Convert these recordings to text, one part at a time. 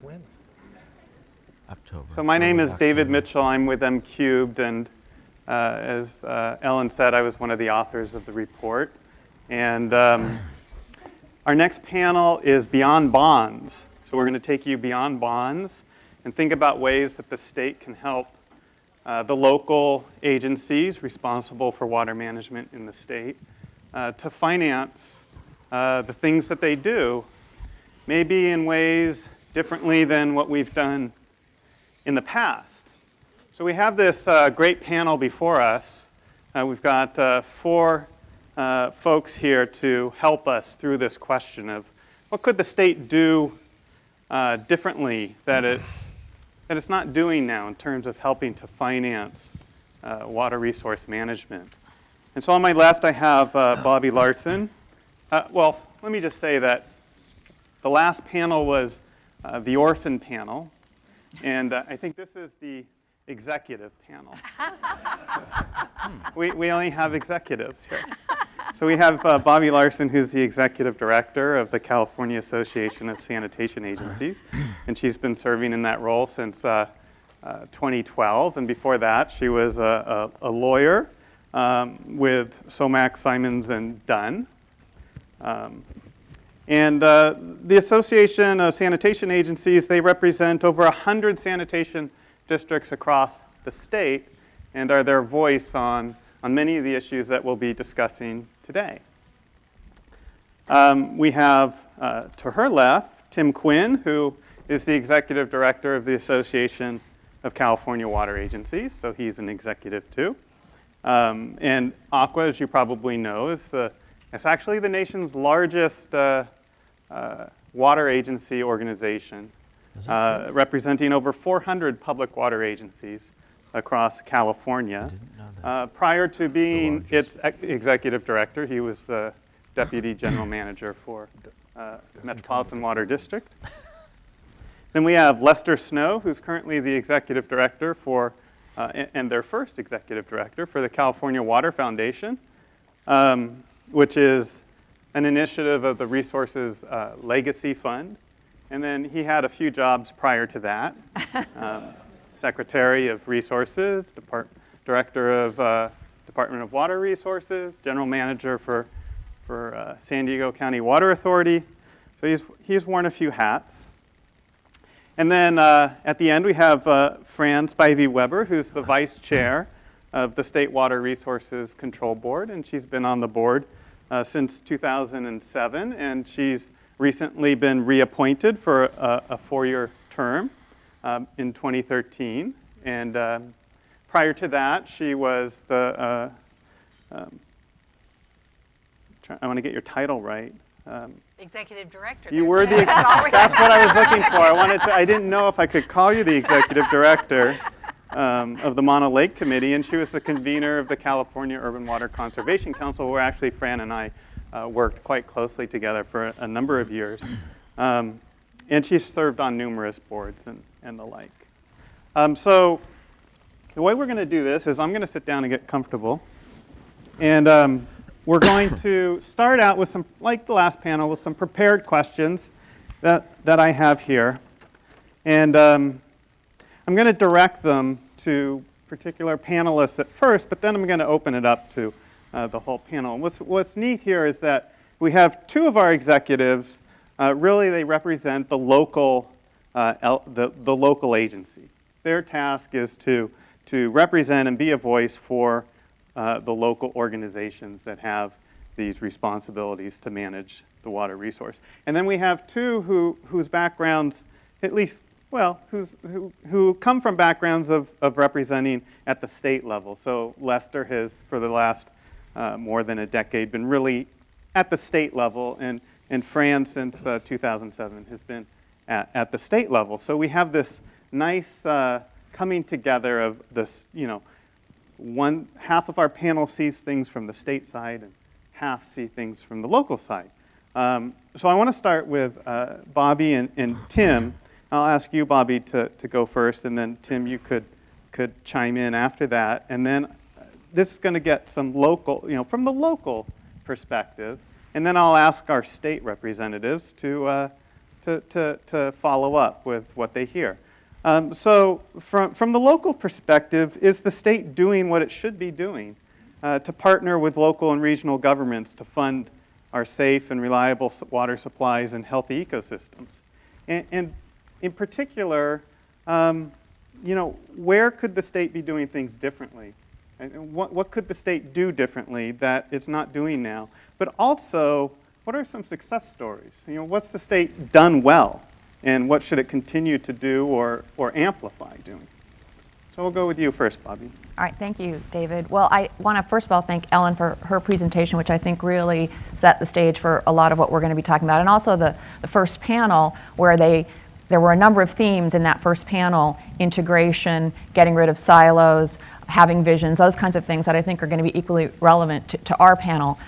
When? October. So my name is October. David Mitchell. I'm with M Cubed, and as Ellen said, I was one of the authors of the report. And our next panel is Beyond Bonds. So we're going to take you beyond bonds and think about ways that the state can help the local agencies responsible for water management in the state to finance the things that they do, maybe in ways differently than what we've done in the past. So we have this great panel before us. We've got four folks here to help us through this question of what could the state do differently that it's not doing now in terms of helping to finance water resource management. And so on my left I have Bobby Larson. Well, let me just say that the last panel was the orphan panel, and I think this is the executive panel. We only have executives here. So we have Bobby Larson, who's the executive director of the California Association of Sanitation Agencies, and she's been serving in that role since 2012. And before that, she was a lawyer with Somack, Simons, and Dunn. And the Association of Sanitation Agencies, they represent over 100 sanitation districts across the state and are their voice on many of the issues that we'll be discussing today. We have, to her left, Tim Quinn, who is the executive director of the Association of California Water Agencies, so he's an executive too. And ACWA, as you probably know, it's actually the nation's largest water agency organization, representing over 400 public water agencies across California. Prior to being its executive director, he was the deputy general manager for Metropolitan Water District. Then we have Lester Snow, who's currently the executive director for, and their first executive director for the California Water Foundation, which is an initiative of the Resources Legacy Fund. And then he had a few jobs prior to that. Secretary of Resources, Director of Department of Water Resources, General Manager for San Diego County Water Authority. So he's worn a few hats. And then at the end we have Fran Spivey-Weber, who's the Vice Chair of the State Water Resources Control Board, and she's been on the board since 2007, and she's recently been reappointed for a 4-year term in 2013. And prior to that, she was the, I want to get your title right. Executive director. You were the, that's what I was looking for. I didn't know if I could call you the executive director of the Mono Lake Committee, and she was the convener of the California Urban Water Conservation Council, where actually Fran and I worked quite closely together for a number of years. And she served on numerous boards and the like. So the way we're going to do this is I'm going to sit down and get comfortable. And we're going to start out with some, like the last panel, with some prepared questions that I have here. And I'm going to direct them to particular panelists at first, but then I'm going to open it up to the whole panel. And what's neat here is that we have two of our executives. Really, they represent the local, the local agency. Their task is to represent and be a voice for the local organizations that have these responsibilities to manage the water resource. And then we have two whose backgrounds, at least, well, who come from backgrounds of representing at the state level. So Lester has, for the last more than a decade, been really at the state level, and Fran, since 2007, has been at the state level. So we have this nice coming together of this, half of our panel sees things from the state side and half see things from the local side. So I want to start with Bobby and Tim. I'll ask you, Bobby, to go first, and then Tim, you could chime in after that. And then this is going to get some local, from the local perspective. And then I'll ask our state representatives to to follow up with what they hear. So from the local perspective, is the state doing what it should be doing to partner with local and regional governments to fund our safe and reliable water supplies and healthy ecosystems? And in particular, where could the state be doing things differently? And what could the state do differently that it's not doing now? But also, what are some success stories? What's the state done well? And what should it continue to do or amplify doing? So we'll go with you first, Bobby. All right, thank you, David. Well, I want to first of all thank Ellen for her presentation, which I think really set the stage for a lot of what we're going to be talking about. And also the first panel, where there were a number of themes in that first panel: integration, getting rid of silos, having visions, those kinds of things that I think are going to be equally relevant to our panel.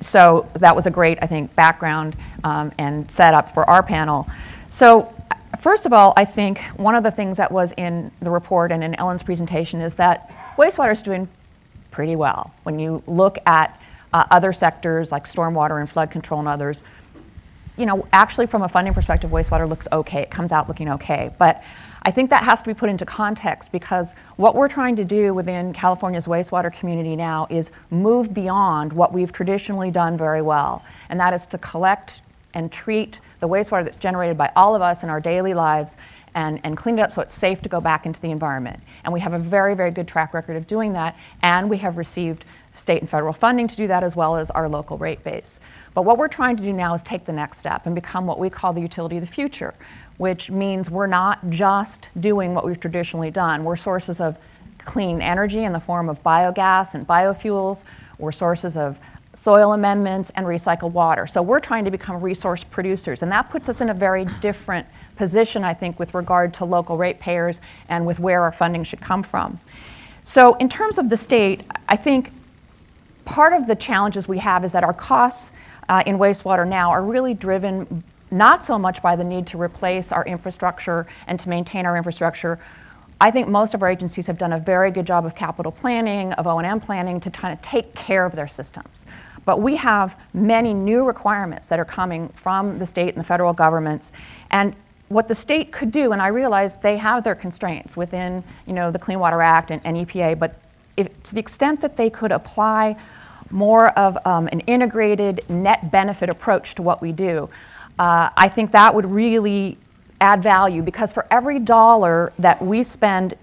So that was a great, I think, background and setup for our panel. So first of all, I think one of the things that was in the report and in Ellen's presentation is that wastewater is doing pretty well. When you look at other sectors like stormwater and flood control and others, actually from a funding perspective, wastewater looks okay. It comes out looking okay. But I think that has to be put into context, because what we're trying to do within California's wastewater community now is move beyond what we've traditionally done very well, and that is to collect and treat the wastewater that's generated by all of us in our daily lives and clean it up so it's safe to go back into the environment. And we have a very, very good track record of doing that, and we have received state and federal funding to do that, as well as our local rate base. But what we're trying to do now is take the next step and become what we call the utility of the future, which means we're not just doing what we've traditionally done. We're sources of clean energy in the form of biogas and biofuels. We're sources of soil amendments and recycled water. So we're trying to become resource producers, and that puts us in a very different position, I think, with regard to local ratepayers and with where our funding should come from. So in terms of the state, I think part of the challenges we have is that our costs in wastewater now are really driven not so much by the need to replace our infrastructure and to maintain our infrastructure. I think most of our agencies have done a very good job of capital planning, of O&M planning, to try to take care of their systems. But we have many new requirements that are coming from the state and the federal governments. And what the state could do, and I realize they have their constraints within the Clean Water Act and EPA, but to the extent that they could apply more of an integrated net benefit approach to what we do, I think that would really add value, because for every dollar that we spend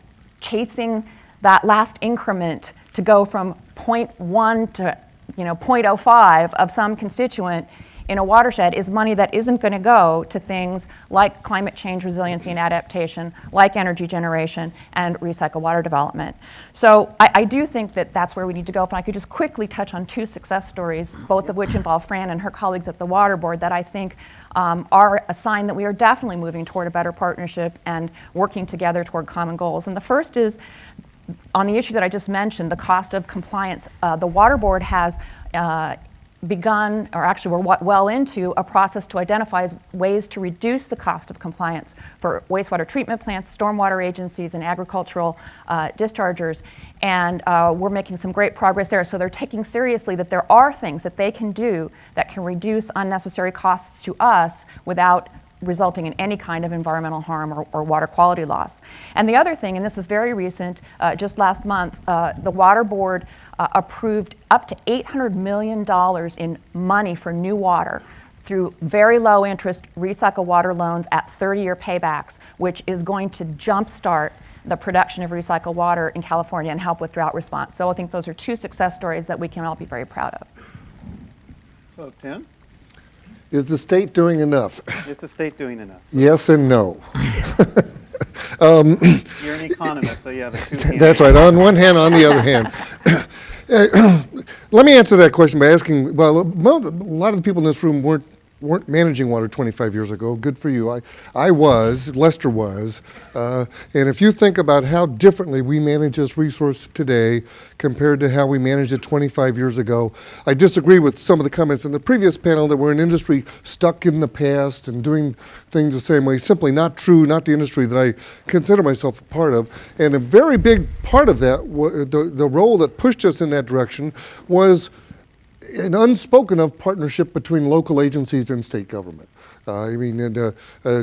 chasing that last increment to go from 0.1 to 0.05 of some constituent in a watershed is money that isn't going to go to things like climate change resiliency and adaptation, like energy generation and recycled water development. So I do think that that's where we need to go. If I could just quickly touch on two success stories, both of which involve Fran and her colleagues at the Water Board, that I think are a sign that we are definitely moving toward a better partnership and working together toward common goals. And the first is on the issue that I just mentioned, the cost of compliance. The Water Board has begun, or actually we're well into, a process to identify ways to reduce the cost of compliance for wastewater treatment plants, stormwater agencies, and agricultural dischargers. And we're making some great progress there. So they're taking seriously that there are things that they can do that can reduce unnecessary costs to us without resulting in any kind of environmental harm or water quality loss. And the other thing, and this is very recent, just last month, the Water Board approved up to $800 million in money for new water through very low interest recycled water loans at 30-year paybacks, which is going to jumpstart the production of recycled water in California and help with drought response. So I think those are two success stories that we can all be very proud of. So, Tim? Is the state doing enough? Is the state doing enough? Yes and no. You're an economist, so you have a two-hand. That's right, on one hand, on the other hand. Let me answer that question by asking, well, a lot of the people in this room weren't managing water 25 years ago. Good for you. I was, Lester was. And if you think about how differently we manage this resource today compared to how we managed it 25 years ago, I disagree with some of the comments in the previous panel that we're an industry stuck in the past and doing things the same way. Simply not true, not the industry that I consider myself a part of. And a very big part of that, the role that pushed us in that direction, was an unspoken of partnership between local agencies and state government. I mean,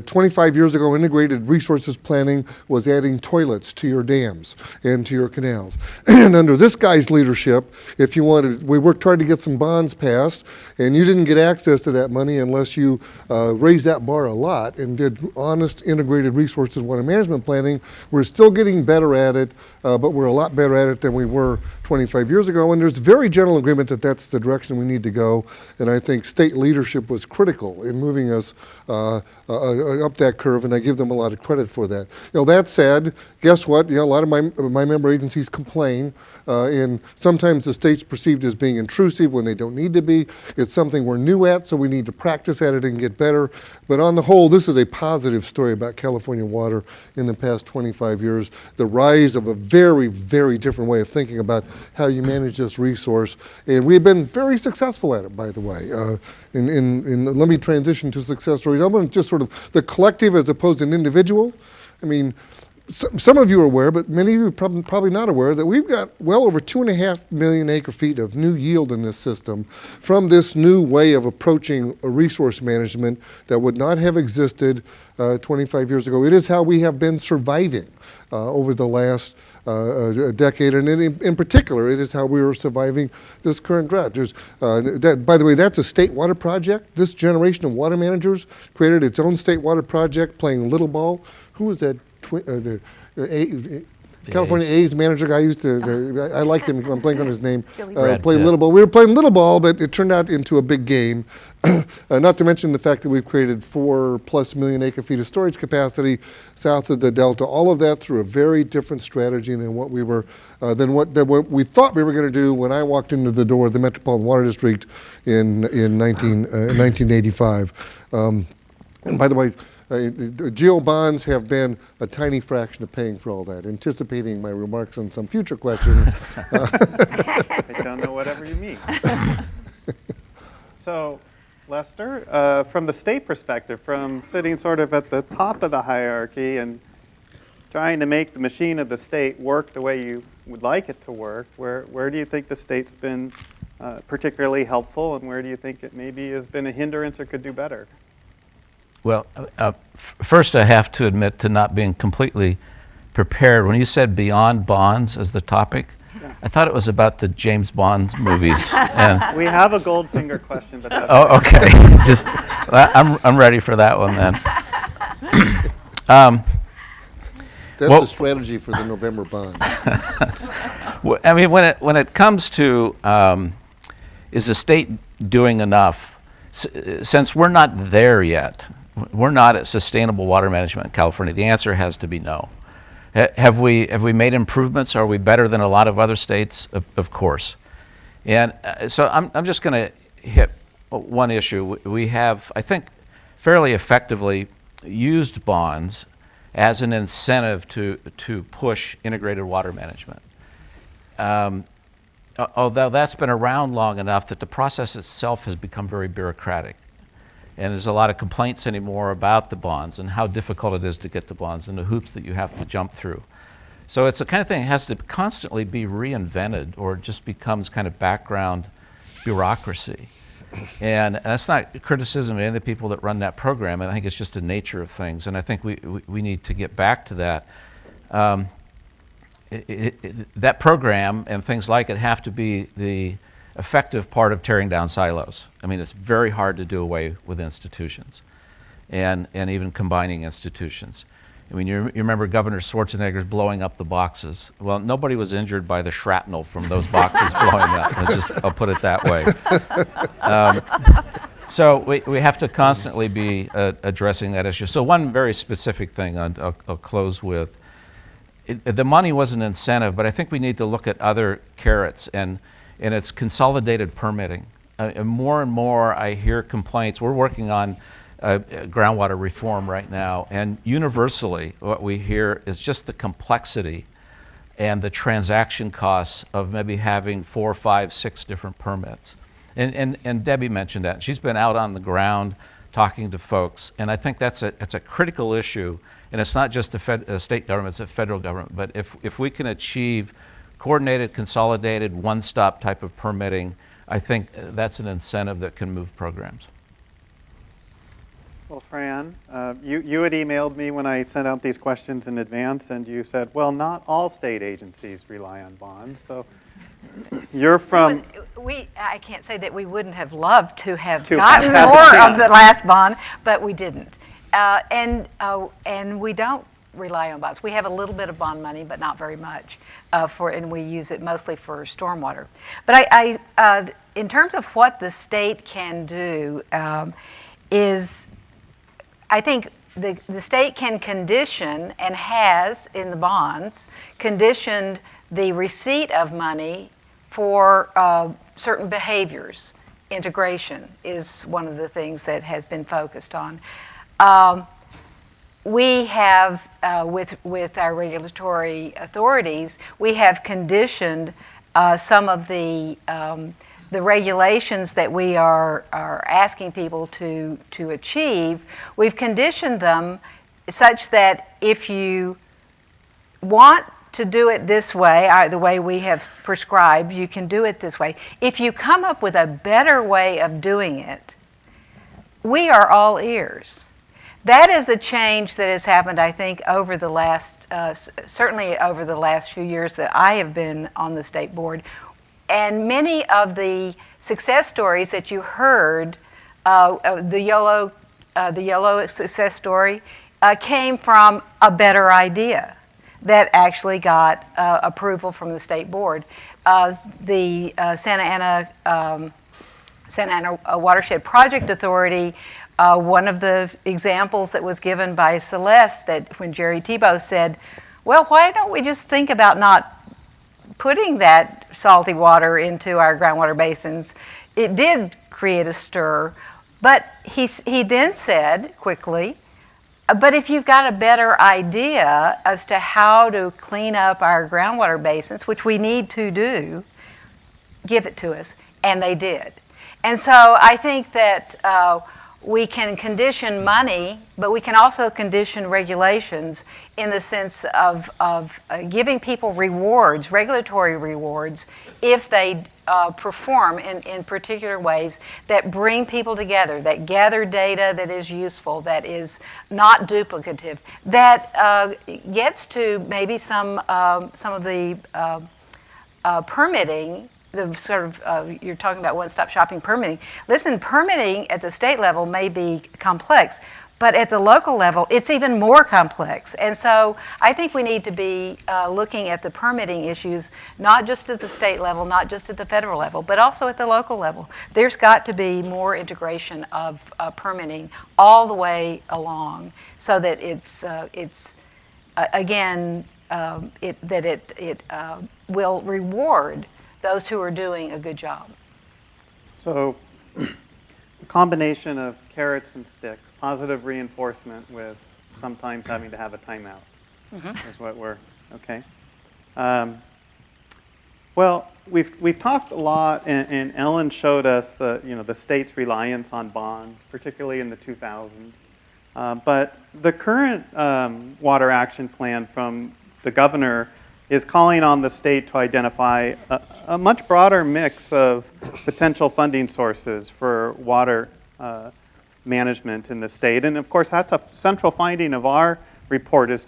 25 years ago, integrated resources planning was adding toilets to your dams and to your canals. And under this guy's leadership, if you wanted, we worked hard to get some bonds passed, and you didn't get access to that money unless you raised that bar a lot and did honest integrated resources water management planning. We're still getting better at it, but we're a lot better at it than we were 25 years ago. And there's very general agreement that that's the direction we need to go. And I think state leadership was critical in moving us up that curve, and I give them a lot of credit for that. That said, guess what? A lot of my member agencies complain, and sometimes the state's perceived as being intrusive when they don't need to be. It's something we're new at, so we need to practice at it and get better. But on the whole, this is a positive story about California water in the past 25 years, the rise of a very, very different way of thinking about how you manage this resource. And we've been very successful at it, by the way. Let me transition to success stories. I'm going to just sort of the collective as opposed to an individual. I mean, some of you are aware, but many of you are probably not aware, that we've got well over 2.5 million acre-feet of new yield in this system from this new way of approaching a resource management that would not have existed 25 years ago. It is how we have been surviving over the last decade, and in particular, it is how we are surviving this current drought. By the way, that's a state water project. This generation of water managers created its own state water project, playing little ball. Who was that? California A's manager guy used to, I liked him, I'm blanking on his name, play little ball. We were playing little ball, but it turned out into a big game. Not to mention the fact that we've created 4+ million acre-feet of storage capacity south of the Delta. All of that through a very different strategy than what we were, than what we thought we were going to do when I walked into the door of the Metropolitan Water District in 1985. And by the way, Geo Bonds have been a tiny fraction of paying for all that. Anticipating my remarks on some future questions. I don't know whatever you mean. So, Lester, from the state perspective, from sitting sort of at the top of the hierarchy and trying to make the machine of the state work the way you would like it to work, where do you think the state's been particularly helpful, and where do you think it maybe has been a hindrance or could do better? Well, first I have to admit to not being completely prepared. When you said Beyond Bonds as the topic, I thought it was about the James Bond movies. And we have a Goldfinger question, but that's okay. I'm ready for that one then. That's a strategy for the November bond. I mean, when it comes to is the state doing enough, since we're not there yet, we're not at sustainable water management in California, the answer has to be no. Have we made improvements? Are we better than a lot of other states? Of course. And so I'm just going to hit one issue. We have, I think, fairly effectively used bonds as an incentive to push integrated water management. Although that's been around long enough that the process itself has become very bureaucratic. And there's a lot of complaints anymore about the bonds and how difficult it is to get the bonds and the hoops that you have to jump through. So it's the kind of thing that has to constantly be reinvented, or it just becomes kind of background bureaucracy. And that's not criticism of any of the people that run that program. I think it's just the nature of things. And I think we need to get back to that. That program and things like it have to be the effective part of tearing down silos. I mean, it's very hard to do away with institutions and even combining institutions. I mean, you remember Governor Schwarzenegger's blowing up the boxes. Well, nobody was injured by the shrapnel from those boxes blowing up. I'll put it that way. So we have to constantly be addressing that issue. So one very specific thing I'll close with. The money was an incentive, but I think we need to look at other carrots, and it's consolidated permitting. And more I hear complaints. We're working on groundwater reform right now, and universally what we hear is just the complexity and the transaction costs of maybe having 4, 5, 6 different permits. And Debbie mentioned that. She's been out on the ground talking to folks, and I think that's a critical issue. And it's not just the state government, it's the federal government. But if we can achieve coordinated, consolidated, one-stop type of permitting, I think that's an incentive that can move programs. Well, Fran, you had emailed me when I sent out these questions in advance, and you said, well, not all state agencies rely on bonds. So you're from... I can't say that we wouldn't have loved to have To gotten fantastic more chance. of the last bond, but we didn't. And we don't rely on bonds. We have a little bit of bond money, but not very much, and we use it mostly for stormwater. But in terms of what the state can do, is I think the state can condition, and has in the bonds, conditioned the receipt of money for certain behaviors. Integration is one of the things that has been focused on. We have, with our regulatory authorities, we have conditioned some of the regulations that we are asking people to achieve. We've conditioned them such that if you want to do it this way, the way we have prescribed, you can do it this way. If you come up with a better way of doing it, we are all ears. That is a change that has happened, I think, over the last, certainly over the last few years that I have been on the state board. And many of the success stories that you heard, the YOLO success story, came from a better idea that actually got approval from the state board. The Santa Ana Watershed Project Authority, one of the examples that was given by Celeste, that when Jerry Tebow said, well, why don't we just think about not putting that salty water into our groundwater basins, it did create a stir. But he then said quickly, but if you've got a better idea as to how to clean up our groundwater basins, which we need to do, give it to us. And they did. And so I think that we can condition money, but we can also condition regulations in the sense of giving people rewards, regulatory rewards, if they perform in particular ways that bring people together, that gather data that is useful, that is not duplicative, that gets to maybe some of the permitting. The sort of, you're talking about one-stop shopping permitting. Listen, permitting at the state level may be complex, but at the local level, it's even more complex. And so I think we need to be looking at the permitting issues, not just at the state level, not just at the federal level, but also at the local level. There's got to be more integration of permitting all the way along, so that it will reward those who are doing a good job. So a combination of carrots and sticks, positive reinforcement with sometimes having to have a timeout is what we're, okay. Well, we've talked a lot, and Ellen showed us the state's reliance on bonds, particularly in the 2000s. But the current water action plan from the governor is calling on the state to identify a much broader mix of potential funding sources for water management in the state. And of course, that's a central finding of our report as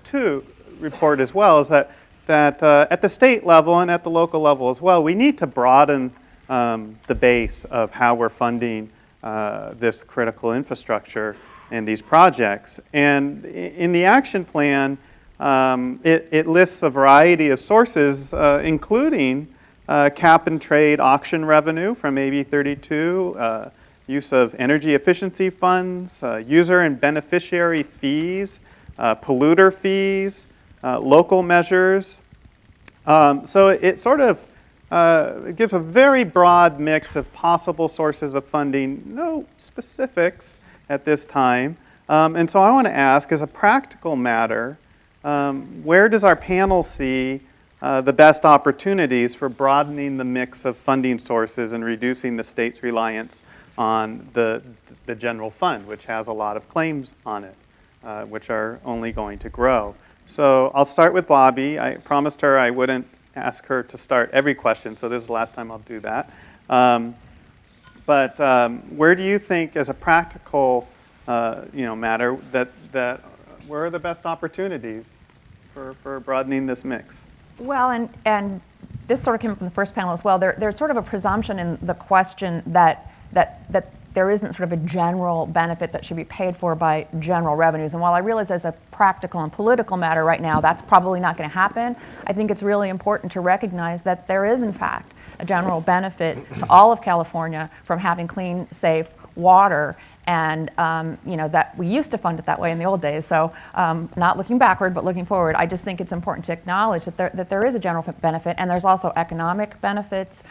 well, is that at the state level and at the local level as well, we need to broaden the base of how we're funding this critical infrastructure and these projects. And in the action plan, it lists a variety of sources, including cap and trade auction revenue from AB 32, use of energy efficiency funds, user and beneficiary fees, polluter fees, local measures. So it sort of gives a very broad mix of possible sources of funding, no specifics at this time. And so I want to ask, as a practical matter, where does our panel see the best opportunities for broadening the mix of funding sources and reducing the state's reliance on the general fund, which has a lot of claims on it, which are only going to grow? So I'll start with Bobby. I promised her I wouldn't ask her to start every question, so this is the last time I'll do that. But where do you think, as a practical matter, that where are the best opportunities for broadening this mix? Well, and this sort of came from the first panel as well. There's sort of a presumption in the question that there isn't sort of a general benefit that should be paid for by general revenues. And while I realize as a practical and political matter right now, that's probably not going to happen, I think it's really important to recognize that there is, in fact, a general benefit to all of California from having clean, safe water. And that we used to fund it that way in the old days. So not looking backward, but looking forward, I just think it's important to acknowledge that there is a general benefit, and there's also economic benefits,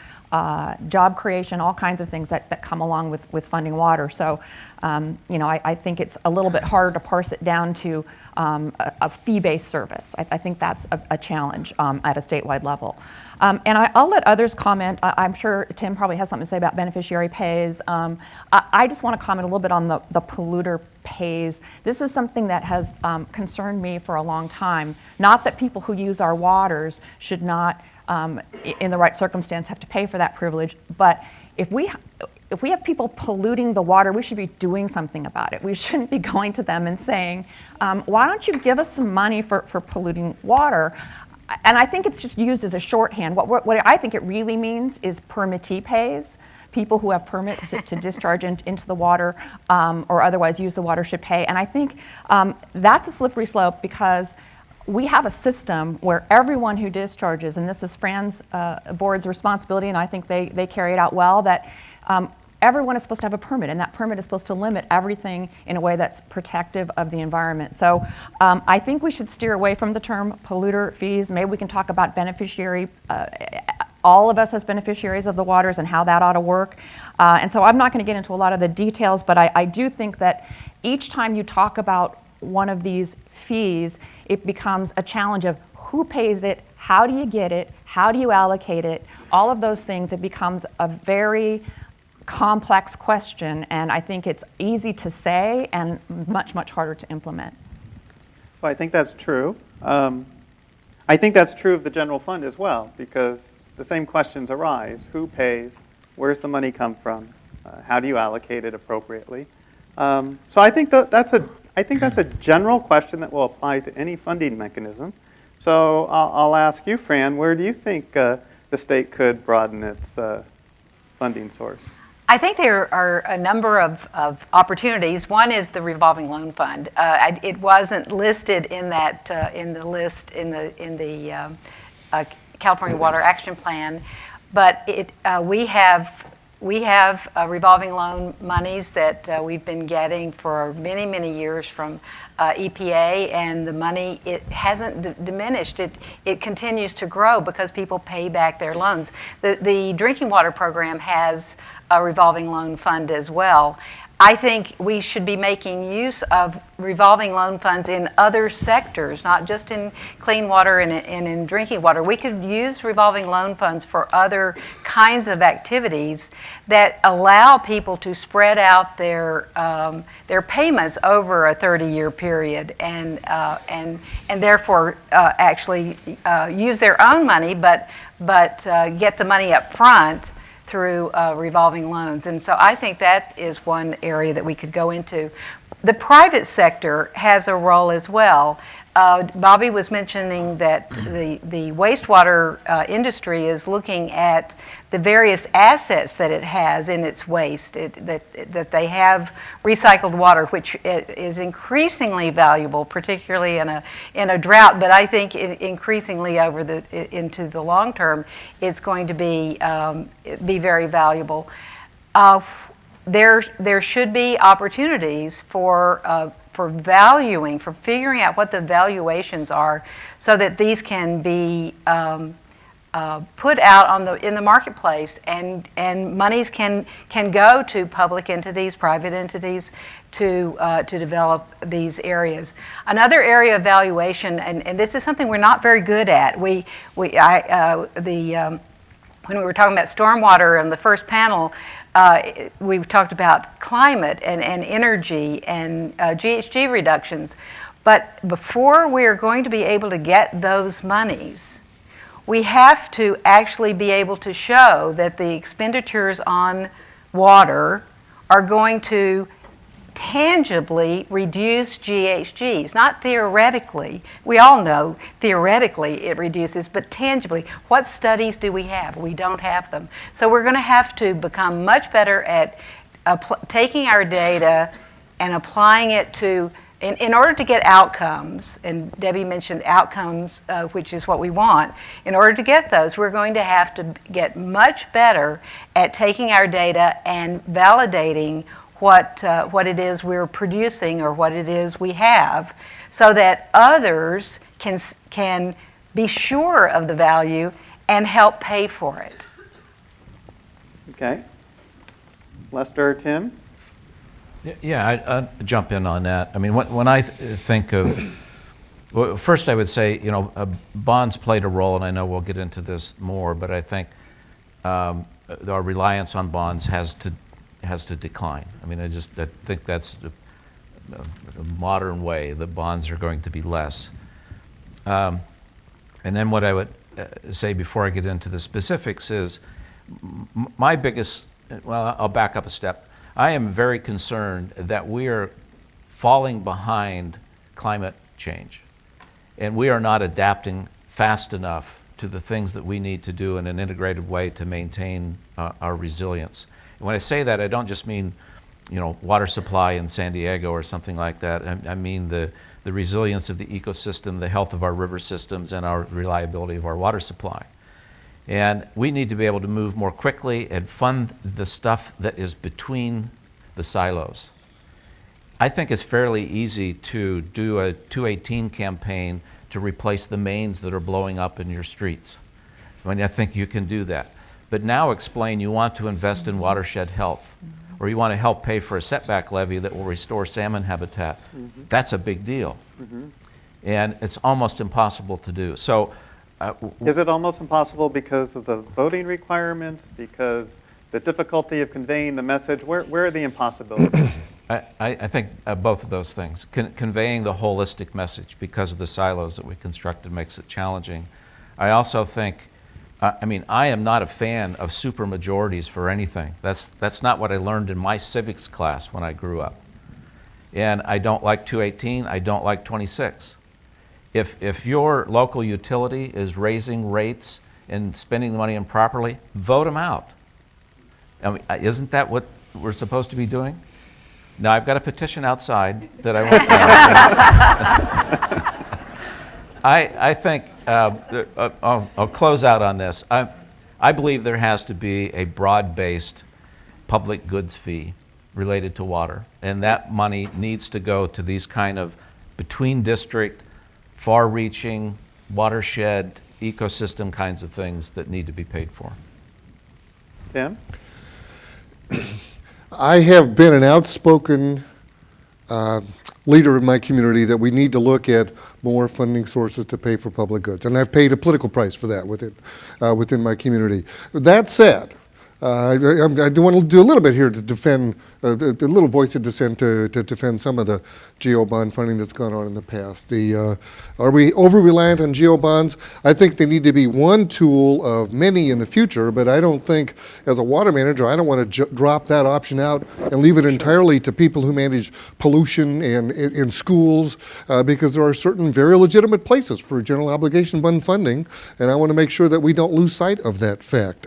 job creation, all kinds of things that come along with funding water. So I think it's a little bit harder to parse it down to a fee-based service. I think that's a challenge at a statewide level. And I'll let others comment. I'm sure Tim probably has something to say about beneficiary pays. I just want to comment a little bit on the polluter pays. This is something that has concerned me for a long time. Not that people who use our waters should not, in the right circumstance, have to pay for that privilege, but if we have people polluting the water, we should be doing something about it. We shouldn't be going to them and saying, why don't you give us some money for polluting water? And I think it's just used as a shorthand. What I think it really means is permittee pays. People who have permits to discharge into the water or otherwise use the water should pay. And I think that's a slippery slope because we have a system where everyone who discharges, and this is Fran's board's responsibility, and I think they carry it out well, that everyone is supposed to have a permit, and that permit is supposed to limit everything in a way that's protective of the environment. So I think we should steer away from the term polluter fees. Maybe we can talk about beneficiary, all of us as beneficiaries of the waters and how that ought to work. And so I'm not going to get into a lot of the details, but I do think that each time you talk about one of these fees, it becomes a challenge of who pays it, how do you get it, how do you allocate it, all of those things. It becomes a very complex question, and I think it's easy to say and much, much harder to implement. Well, I think that's true. I think that's true of the general fund as well, because the same questions arise. Who pays? Where's the money come from? How do you allocate it appropriately? So I think that's a general question that will apply to any funding mechanism. So I'll ask you, Fran, where do you think the state could broaden its funding source? I think there are a number of opportunities. One is the revolving loan fund. It wasn't listed in that in the list in the California Water Action Plan, but we have revolving loan monies that we've been getting for many, many years from EPA, and the money, it hasn't diminished. It continues to grow because people pay back their loans. The drinking water program has a revolving loan fund as well. I think we should be making use of revolving loan funds in other sectors, not just in clean water and in drinking water. We could use revolving loan funds for other kinds of activities that allow people to spread out their payments over a 30-year period, and therefore actually use their own money, but get the money up front through revolving loans. And so I think that is one area that we could go into. The private sector has a role as well. Bobby was mentioning that the wastewater industry is looking at the various assets that it has in its waste, that they have recycled water, which is increasingly valuable, particularly in a drought, but I think increasingly into the long term, it's going to be very valuable. There should be opportunities for valuing, for figuring out what the valuations are, so that these can be put out in the marketplace, and monies can go to public entities, private entities, to develop these areas. Another area of valuation, and this is something we're not very good at. When we were talking about stormwater in the first panel, we talked about climate and energy and GHG reductions. But before we are going to be able to get those monies, we have to actually be able to show that the expenditures on water are going to tangibly reduce GHGs, not theoretically. We all know theoretically it reduces, but tangibly, what studies do we have? We don't have them. So we're going to have to become much better at taking our data and applying it to, in order to get outcomes, and Debbie mentioned outcomes, which is what we want. In order to get those, we're going to have to get much better at taking our data and validating what it is we're producing or what it is we have, so that others can be sure of the value and help pay for it. Okay. Lester or Tim? Yeah, I'll jump in on that. I mean, when I think of, well, first I would say, you know, bonds played a role, and I know we'll get into this more, but I think our reliance on bonds has to decline. I mean, I think that's a modern way. The bonds are going to be less. And then what I would say before I get into the specifics is my biggest, well, I'll back up a step. I am very concerned that we are falling behind climate change, and we are not adapting fast enough to the things that we need to do in an integrated way to maintain our resilience. And when I say that, I don't just mean, you know, water supply in San Diego or something like that. I mean the resilience of the ecosystem, the health of our river systems, and our reliability of our water supply. And we need to be able to move more quickly and fund the stuff that is between the silos. I think it's fairly easy to do a 218 campaign to replace the mains that are blowing up in your streets. I mean, I think you can do that. But now explain you want to invest in watershed health, or you want to help pay for a setback levy that will restore salmon habitat. That's a big deal. And it's almost impossible to do. So. Is it almost impossible because of the voting requirements, because the difficulty of conveying the message? Where are the impossibilities? I think both of those things. Conveying the holistic message because of the silos that we constructed makes it challenging. I also think, I mean, I am not a fan of supermajorities for anything. That's not what I learned in my civics class when I grew up. And I don't like 218, I don't like 26. If your local utility is raising rates and spending the money improperly, vote them out. I mean, isn't that what we're supposed to be doing? Now, I've got a petition outside that I won't. I think, I'll close out on this. I believe there has to be a broad-based public goods fee related to water, and that money needs to go to these kind of between-district, far-reaching, watershed, ecosystem kinds of things that need to be paid for. Tim? I have been an outspoken leader in my community that we need to look at more funding sources to pay for public goods, and I've paid a political price for that within my community. That said, I do want to do a little bit here to defend, a little voice of dissent to defend some of the Geo Bond funding that's gone on in the past. Are we over-reliant on Geo Bonds? I think they need to be one tool of many in the future, but I don't think, as a water manager, I don't want to drop that option out and leave it entirely to people who manage pollution and in schools, because there are certain very legitimate places for general obligation bond funding, and I want to make sure that we don't lose sight of that fact.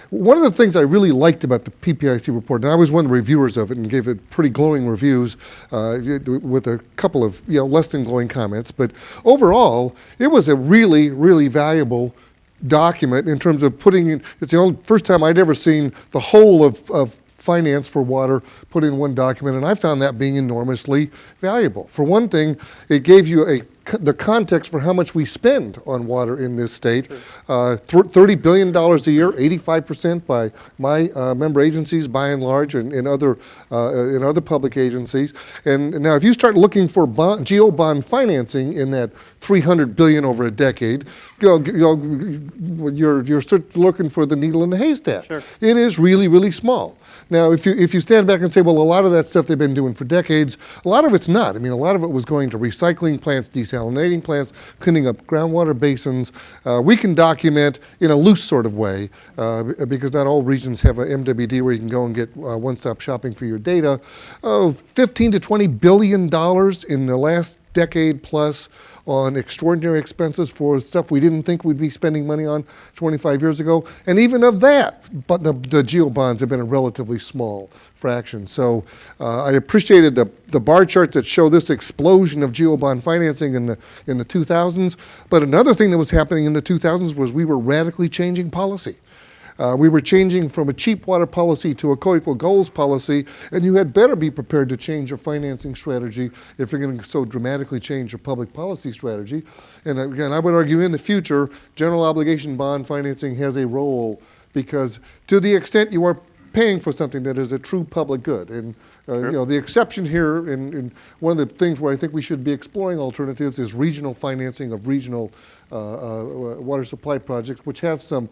One of the things I really liked about the PPIC report, and I was one of the reviewers of it and gave it pretty glowing reviews with a couple of less than glowing comments, but overall, it was a really, really valuable document in terms of putting in, it's the only first time I'd ever seen the whole of finance for water put in one document, and I found that being enormously valuable. For one thing, it gave you the context for how much we spend on water in this state. $30 billion a year, 85% by my member agencies by and large, and in other public agencies. And now if you start looking for Geo Bond financing in that $300 billion over a decade, you're looking for the needle in the haystack. Sure. It is really, really small. Now, if you stand back and say, well, a lot of that stuff they've been doing for decades, a lot of it's not. I mean, a lot of it was going to recycling plants, desalination desalinating plants, cleaning up groundwater basins. We can document in a loose sort of way, because not all regions have a MWD where you can go and get one-stop shopping for your data. 15 to $20 billion in the last decade plus on extraordinary expenses for stuff we didn't think we'd be spending money on 25 years ago. And even of that, but the Geo Bonds have been a relatively small fraction. So I appreciated the bar charts that show this explosion of Geo Bond financing in the 2000s. But another thing that was happening in the 2000s was we were radically changing policy. We were changing from a cheap water policy to a co-equal goals policy, and you had better be prepared to change your financing strategy if you're going to so dramatically change your public policy strategy. And again, I would argue in the future, general obligation bond financing has a role, because to the extent you are paying for something that is a true public good, and you know, the exception here, and one of the things where I think we should be exploring alternatives is regional financing of regional water supply projects, which have some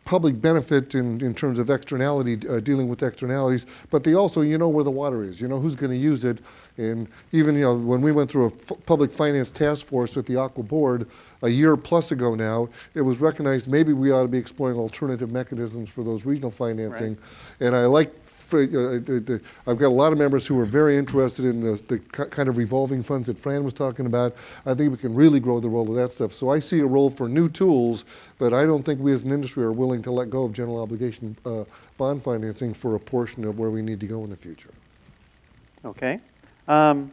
public benefit in terms of externality, dealing with externalities, but they also, you know where the water is, you know who's going to use it. And even, you know, when we went through a public finance task force with the Aqua Board a year plus ago now, it was recognized maybe we ought to be exploring alternative mechanisms for those regional financing. Right. And I like, I've got a lot of members who are very interested in the kind of revolving funds that Fran was talking about. I think we can really grow the role of that stuff. So I see a role for new tools, but I don't think we as an industry are willing to let go of general obligation bond financing for a portion of where we need to go in the future. Okay. And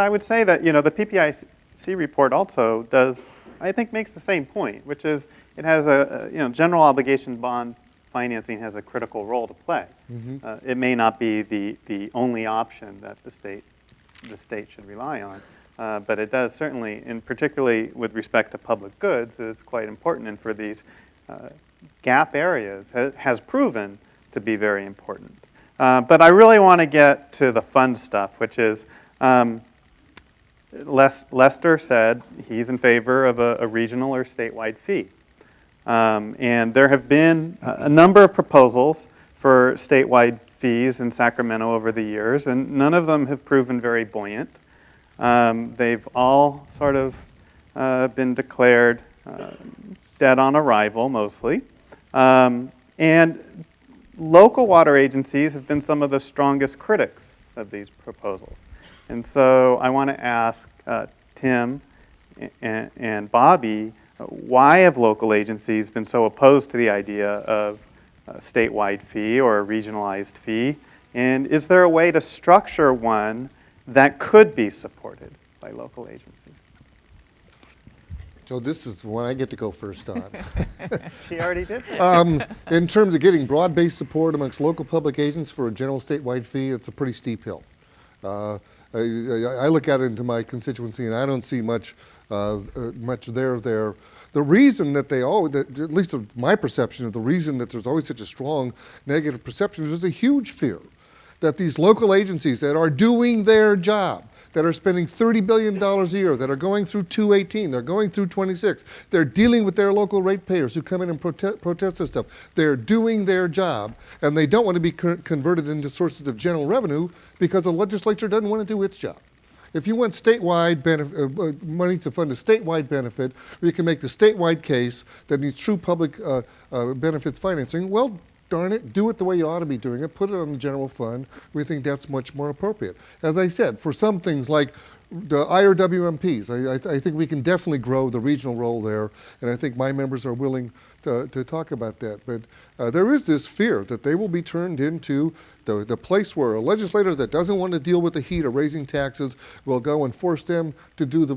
I would say that, you know, the PPIC report also does, I think, makes the same point, which is it has you know, general obligation bond financing has a critical role to play. Mm-hmm. It may not be the only option that the state should rely on, but it does certainly, and particularly with respect to public goods, it's quite important, and for these gap areas has proven to be very important. But I really want to get to the fun stuff, which is Lester said he's in favor of a regional or statewide fee. And there have been a number of proposals for statewide fees in Sacramento over the years, and none of them have proven very buoyant. They've all sort of been declared dead on arrival, mostly. And local water agencies have been some of the strongest critics of these proposals. And so I want to ask Tim and Bobby, why have local agencies been so opposed to the idea of a statewide fee or a regionalized fee? And is there a way to structure one that could be supported by local agencies? So this is one I get to go first on. She already did. In terms of getting broad-based support amongst local public agents for a general statewide fee, it's a pretty steep hill. I look out into my constituency and I don't see much there. The reason that they always, at least of my perception of the reason that there's always such a strong negative perception is there's a huge fear that these local agencies that are doing their job, that are spending $30 billion a year, that are going through 218, they're going through 26, they're dealing with their local ratepayers who come in and protest this stuff. They're doing their job, and they don't want to be converted into sources of general revenue because the legislature doesn't want to do its job. If you want statewide money to fund a statewide benefit, or you can make the statewide case that needs true public benefits financing, well, darn it, do it the way you ought to be doing it. Put it on the general fund. We think that's much more appropriate. As I said, for some things like the IRWMPs, I think we can definitely grow the regional role there, and I think my members are willing to talk about that. But there is this fear that they will be turned into the place where a legislator that doesn't want to deal with the heat of raising taxes will go and force them to do the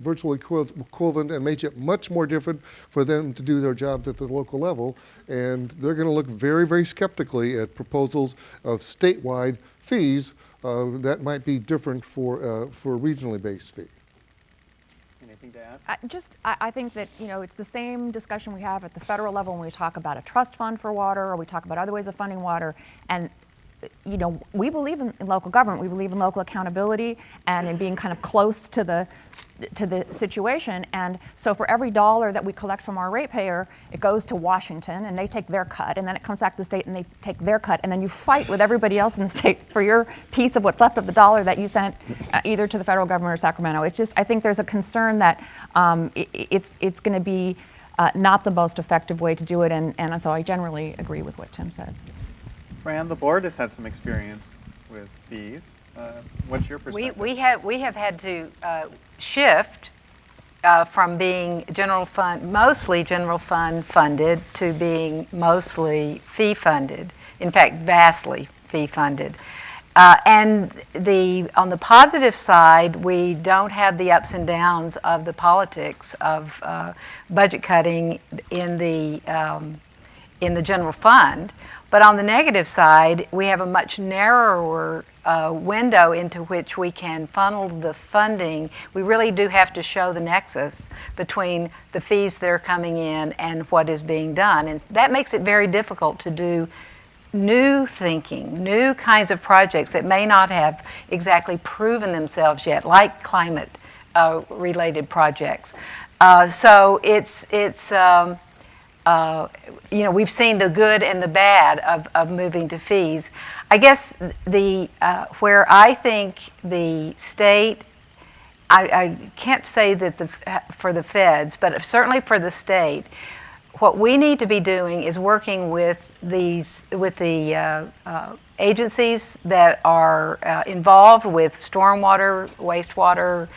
virtual equivalent and make it much more different for them to do their jobs at the local level. And they're going to look very, very skeptically at proposals of statewide fees that might be different for a regionally based fee. Anything to add? I think that, you know, it's the same discussion we have at the federal level when we talk about a trust fund for water or we talk about other ways of funding water. And you know, we believe in local government. We believe in local accountability and in being kind of close to the situation. And so for every dollar that we collect from our ratepayer, it goes to Washington and they take their cut, and then it comes back to the state and they take their cut, and then you fight with everybody else in the state for your piece of what's left of the dollar that you sent either to the federal government or Sacramento. It's just, I think there's a concern that it's going to be not the most effective way to do it, and so I generally agree with what Tim said. Fran, the board has had some experience with fees. What's your perspective? We have had to shift from being mostly general fund funded to being mostly fee funded. In fact, vastly fee funded. And on the positive side, we don't have the ups and downs of the politics of budget cutting in the general fund. But on the negative side, we have a much narrower window into which we can funnel the funding. We really do have to show the nexus between the fees that are coming in and what is being done. And that makes it very difficult to do new thinking, new kinds of projects that may not have exactly proven themselves yet, like climate related projects. So it's you know, we've seen the good and the bad of moving to fees. I guess where I think the state, I can't say that for the feds, but certainly for the state, what we need to be doing is working with the agencies that are involved with stormwater, wastewater,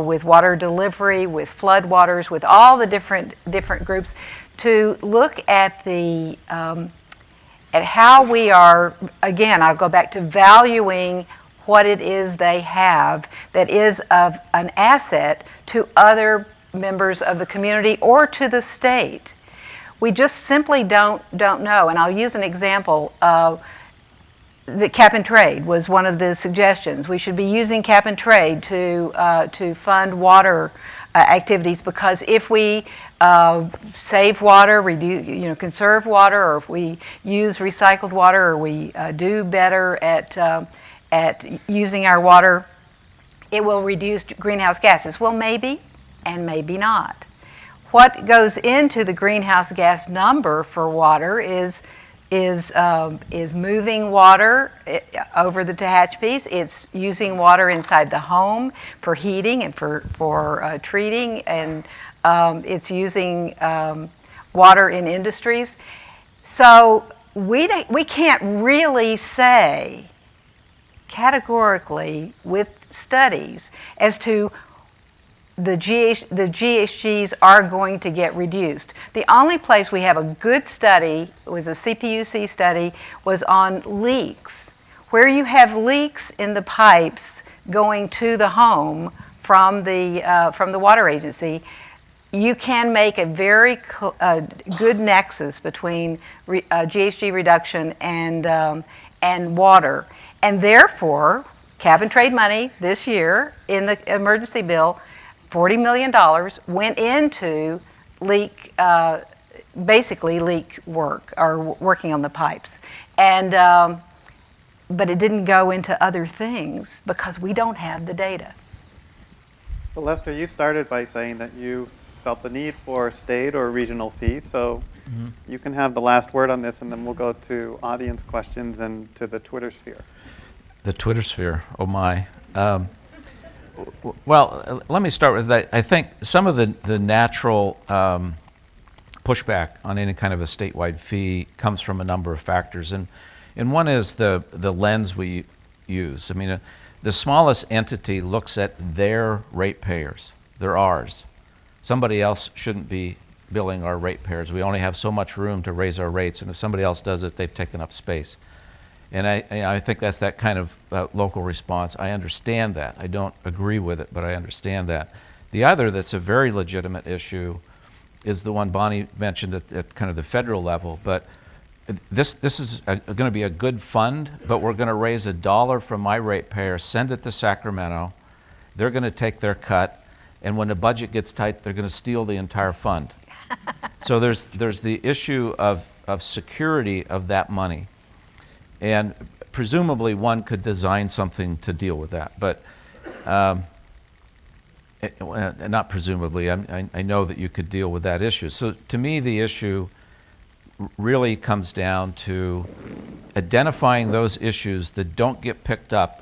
with water delivery, with floodwaters, with all the different groups, to look at at how we are, again, I'll go back to valuing what it is they have that is of an asset to other members of the community or to the state. We just simply don't know. And I'll use an example. The cap and trade was one of the suggestions. We should be using cap and trade to fund water activities, because if we save water, reduce, conserve water, or if we use recycled water, or we do better at using our water, it will reduce greenhouse gases. Well, maybe, and maybe not. What goes into the greenhouse gas number for water is moving water over the Tehachapi's. It's using water inside the home for heating and for treating, and it's using water in industries. So we can't really say categorically with studies as to the GHGs are going to get reduced. The only place we have a good study, it was a CPUC study, was on leaks. Where you have leaks in the pipes going to the home from the water agency, you can make a very good nexus between GHG reduction and water. And therefore, cap and trade money this year in the emergency bill, $40 million went into basically leak work, or working on the pipes. And, but it didn't go into other things because we don't have the data. Well, Lester, you started by saying that you felt the need for state or regional fees, so you can have the last word on this, and then we'll go to audience questions and to the Twitter sphere. The Twitter sphere, oh my. Well, let me start with that. I think some of the natural pushback on any kind of a statewide fee comes from a number of factors, and one is the lens we use. I mean, the smallest entity looks at their ratepayers. They're ours. Somebody else shouldn't be billing our ratepayers. We only have so much room to raise our rates, and if somebody else does it, they've taken up space. And I think that's that kind of local response. I understand that. I don't agree with it, but I understand that. The other that's a very legitimate issue is the one Bonnie mentioned at kind of the federal level. But this is going to be a good fund, but we're going to raise $1 from my ratepayer, send it to Sacramento. They're going to take their cut, and when the budget gets tight, they're going to steal the entire fund. So there's the issue of security of that money. And presumably one could design something to deal with that, but not presumably, I know that you could deal with that issue. So to me, the issue really comes down to identifying those issues that don't get picked up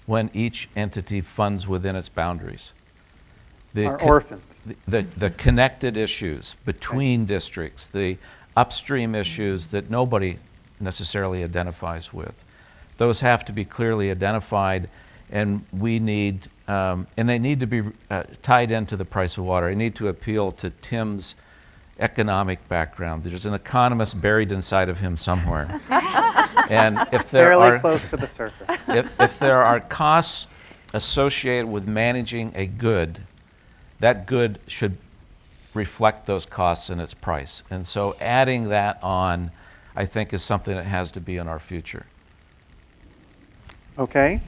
when each entity funds within its boundaries. Our orphans. The connected issues between districts, the upstream issues that nobody necessarily identifies with. Those have to be clearly identified, and we need, and they need to be tied into the price of water. I need to appeal to Tim's economic background. There's an economist buried inside of him somewhere. And if there Fairly are, close to the surface. if there are costs associated with managing a good, that good should reflect those costs in its price. And so adding that on, I think, is something that has to be in our future. Okay.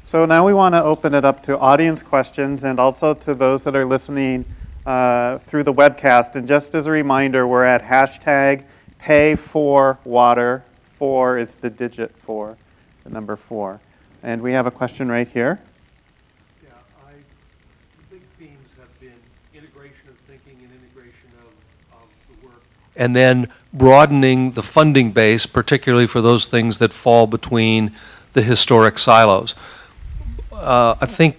So now we want to open it up to audience questions and also to those that are listening through the webcast. And just as a reminder, we're at hashtag #PayForWater. 4 is the digit 4, the number 4. And we have a question right here. Yeah, the big themes have been integration of thinking and integration of the work. And then broadening the funding base, particularly for those things that fall between the historic silos. I think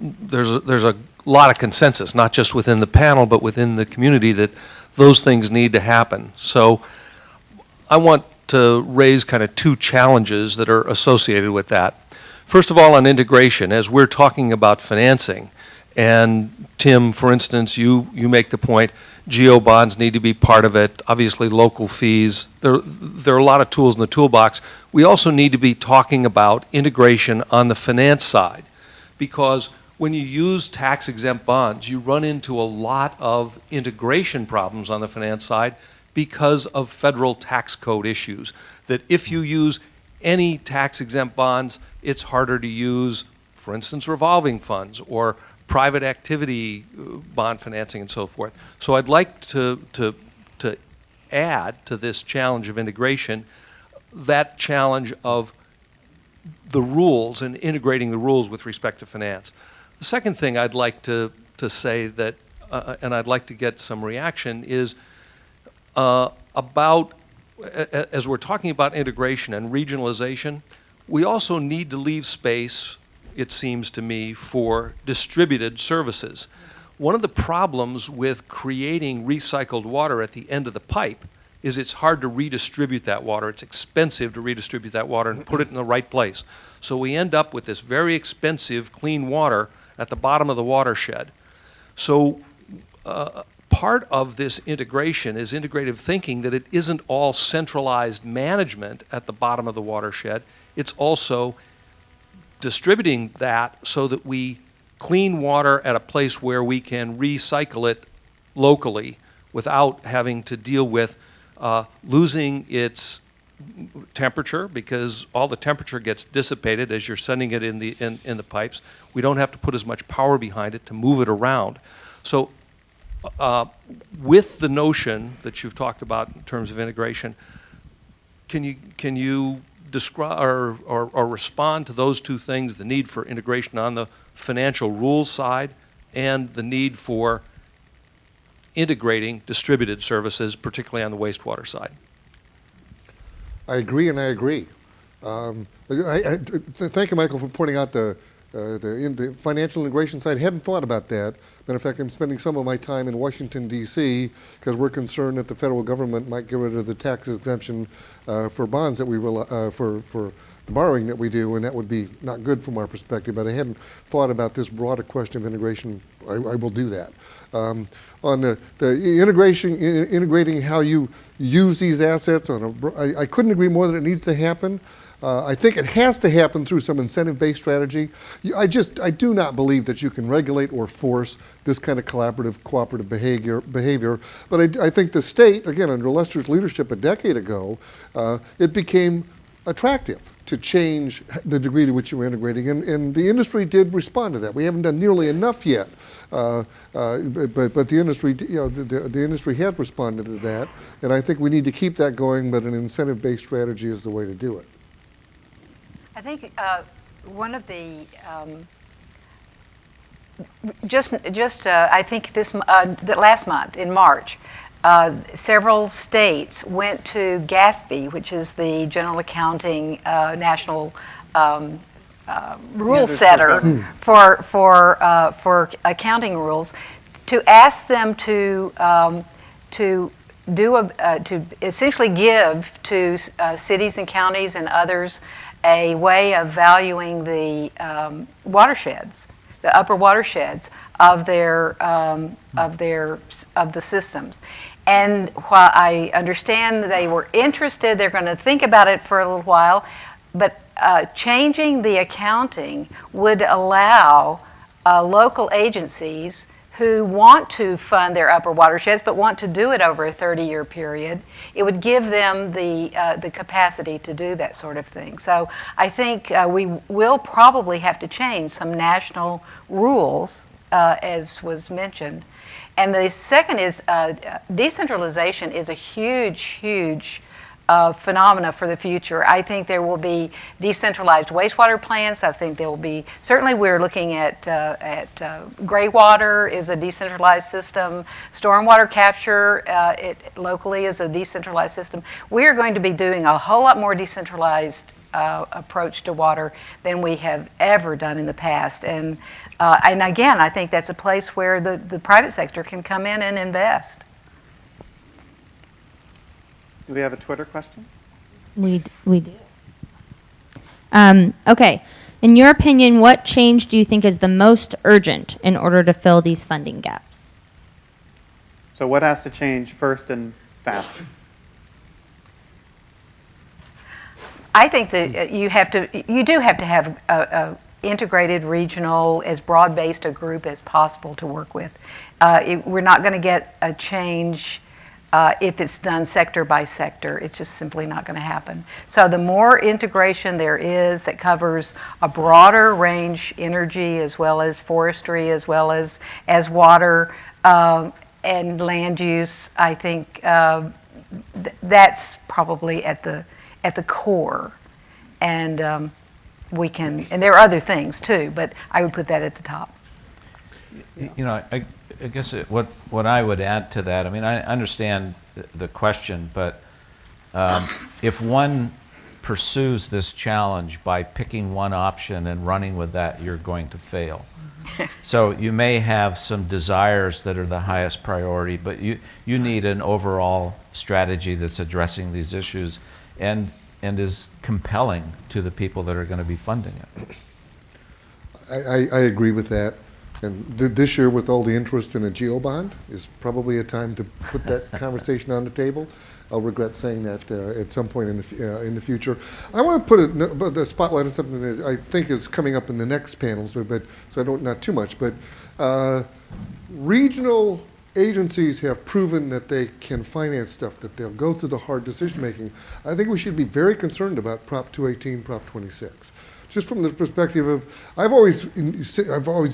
there's a lot of consensus, not just within the panel, but within the community, that those things need to happen. So I want to raise kind of two challenges that are associated with that. First of all, on integration, as we're talking about financing, and Tim, for instance, you make the point, Geo Bonds need to be part of it, obviously local fees. There are a lot of tools in the toolbox. We also need to be talking about integration on the finance side, because when you use tax-exempt bonds, you run into a lot of integration problems on the finance side because of federal tax code issues. That if you use any tax-exempt bonds, it's harder to use, for instance, revolving funds or private activity bond financing and so forth. So I'd like to add to this challenge of integration that challenge of the rules and integrating the rules with respect to finance. The second thing I'd like to say that, and I'd like to get some reaction, is about, as we're talking about integration and regionalization, we also need to leave space, it seems to me, for distributed services. One of the problems with creating recycled water at the end of the pipe is it's hard to redistribute that water. It's expensive to redistribute that water and put it in the right place. So we end up with this very expensive clean water at the bottom of the watershed. So part of this integration is integrative thinking, that it isn't all centralized management at the bottom of the watershed. It's also distributing that so that we clean water at a place where we can recycle it locally without having to deal with losing its temperature, because all the temperature gets dissipated as you're sending it in the pipes. We don't have to put as much power behind it to move it around. So with the notion that you've talked about in terms of integration, can you describe or respond to those two things, the need for integration on the financial rules side and the need for integrating distributed services, particularly on the wastewater side? I agree, and I agree. Thank you, Michael, for pointing out the financial integration side. I hadn't thought about that. Matter of fact, I'm spending some of my time in Washington, D.C., because we're concerned that the federal government might get rid of the tax exemption for bonds that we for the borrowing that we do, and that would be not good from our perspective. But I hadn't thought about this broader question of integration. I will do that. On the integration, integrating how you use these assets, I couldn't agree more that it needs to happen. I think it has to happen through some incentive-based strategy. I do not believe that you can regulate or force this kind of collaborative, cooperative behavior. But I think the state, again, under Lester's leadership a decade ago, it became attractive to change the degree to which you were integrating, and the industry did respond to that. We haven't done nearly enough yet, but the industry, the industry has responded to that, and I think we need to keep that going. But an incentive-based strategy is the way to do it. I think one of the I think the last month in March, several states went to Gatsby, which is the General Accounting National rule setter for accounting rules, to ask them to essentially give to cities and counties and others a way of valuing the watersheds, the upper watersheds of the systems. And while I understand they were interested, they're going to think about it for a little while, but changing the accounting would allow local agencies who want to fund their upper watersheds but want to do it over a 30-year period, it would give them the capacity to do that sort of thing. So I think we will probably have to change some national rules, as was mentioned. And the second is decentralization is a huge phenomena for the future. I think there will be decentralized wastewater plants. I think there will be, certainly we're looking at gray water is a decentralized system. Stormwater capture locally is a decentralized system. We are going to be doing a whole lot more decentralized approach to water than we have ever done in the past. And again, I think that's a place where the private sector can come in and invest. Do we have a Twitter question? We do. Okay. In your opinion, what change do you think is the most urgent in order to fill these funding gaps? So what has to change first and fast? I think that you do have to have a integrated regional, as broad-based a group as possible to work with. We're not going to get a change if it's done sector by sector. It's just simply not going to happen. So the more integration there is that covers a broader range, energy as well as forestry, as well as water and land use, I think that's probably at the core. And we can, and there are other things too, but I would put that at the top. You know, I guess what I would add to that, I mean, I understand the question, but if one pursues this challenge by picking one option and running with that, you're going to fail. So you may have some desires that are the highest priority, but you need an overall strategy that's addressing these issues and is compelling to the people that are going to be funding it. I agree with that. And this year, with all the interest in a Geo Bond, is probably a time to put that conversation on the table. I'll regret saying that at some point in the future. I want to put the spotlight on something that I think is coming up in the next panels, but so I don't, not too much. But regional agencies have proven that they can finance stuff, that they'll go through the hard decision making. I think we should be very concerned about Prop 218, Prop 26. Just from the perspective of, I've always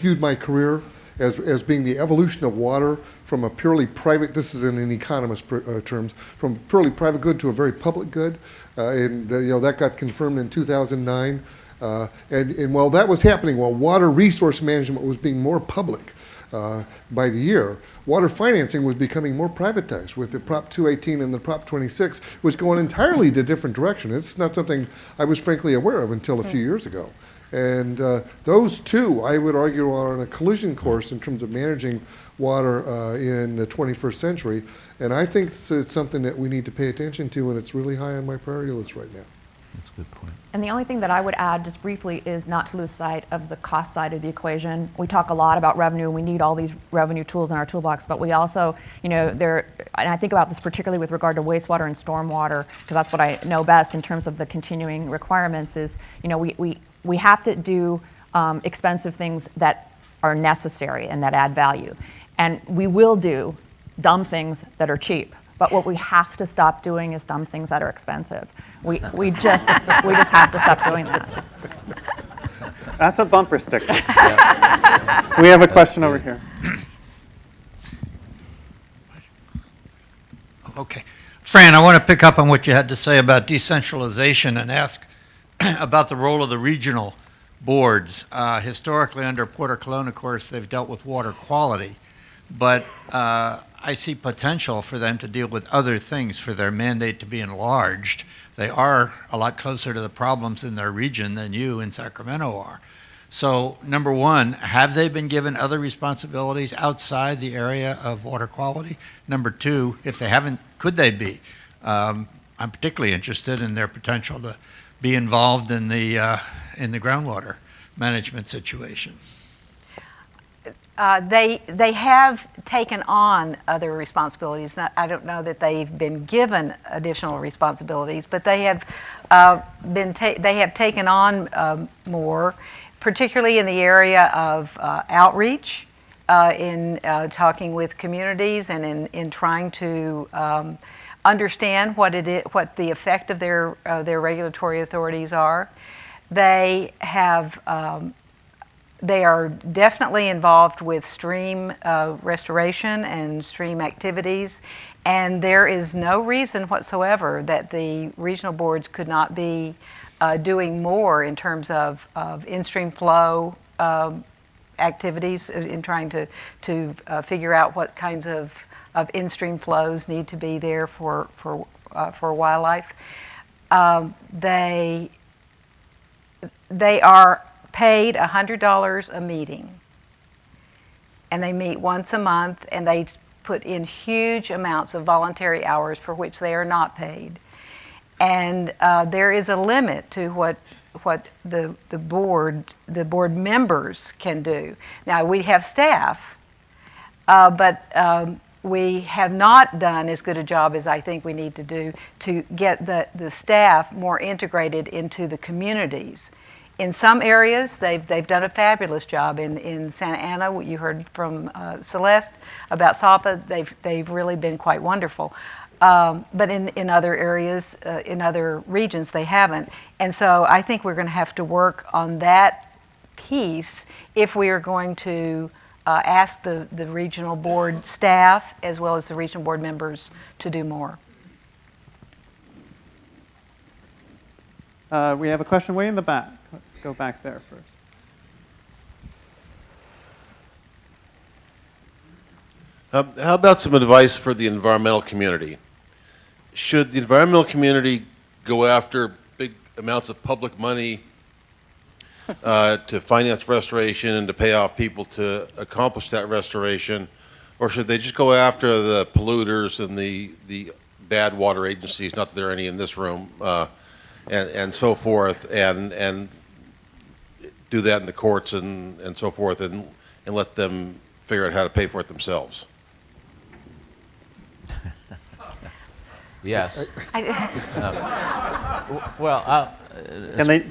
viewed my career as being the evolution of water from a purely private, this is in an economist terms, from purely private good to a very public good. And that got confirmed in 2009. And while that was happening, while water resource management was being more public by the year, water financing was becoming more privatized with the Prop 218 and the Prop 26, was going entirely the different direction. It's not something I was frankly aware of until a few years ago. And those two, I would argue, are on a collision course in terms of managing water in the 21st century. And I think it's something that we need to pay attention to, and it's really high on my priority list right now. That's a good point. And the only thing that I would add just briefly is not to lose sight of the cost side of the equation. We talk a lot about revenue, and we need all these revenue tools in our toolbox, but we also, and I think about this particularly with regard to wastewater and stormwater, because that's what I know best in terms of the continuing requirements is, we have to do expensive things that are necessary and that add value. And we will do dumb things that are cheap. But what we have to stop doing is dumb things that are expensive. We just have to stop doing that. That's a bumper sticker. Yeah. We have a question over here. Okay. Fran, I want to pick up on what you had to say about decentralization and ask about the role of the regional boards. Historically, under Port of Cologne, of course, they've dealt with water quality, but I see potential for them to deal with other things, for their mandate to be enlarged. They are a lot closer to the problems in their region than you in Sacramento are. So, number one, have they been given other responsibilities outside the area of water quality? Number two, if they haven't, could they be? I'm particularly interested in their potential to be involved in the groundwater management situation. They have taken on other responsibilities. I don't know that they've been given additional responsibilities, but they have taken on more, particularly in the area of outreach, in talking with communities, and in trying to understand what the effect of their regulatory authorities are. They are definitely involved with stream restoration and stream activities, and there is no reason whatsoever that the regional boards could not be doing more in terms of in-stream flow activities, in trying to figure out what kinds of in-stream flows need to be there for wildlife. They are paid $100 a meeting, and they meet once a month, and they put in huge amounts of voluntary hours for which they are not paid. And there is a limit to what the board members can do. Now, we have staff, but we have not done as good a job as I think we need to do to get the staff more integrated into the communities. In some areas, they've done a fabulous job. In Santa Ana, what you heard from Celeste about SAPA, they've really been quite wonderful. But in other areas, in other regions, they haven't. And so I think we're going to have to work on that piece if we are going to ask the regional board staff as well as the regional board members to do more. We have a question way in the back. Let's go back there first. How about some advice for the environmental community? Should the environmental community go after big amounts of public money to finance restoration and to pay off people to accomplish that restoration? Or should they just go after the polluters and the bad water agencies, not that there are any in this room, and so forth, and do that in the courts and so forth, and let them figure out how to pay for it themselves? Yes.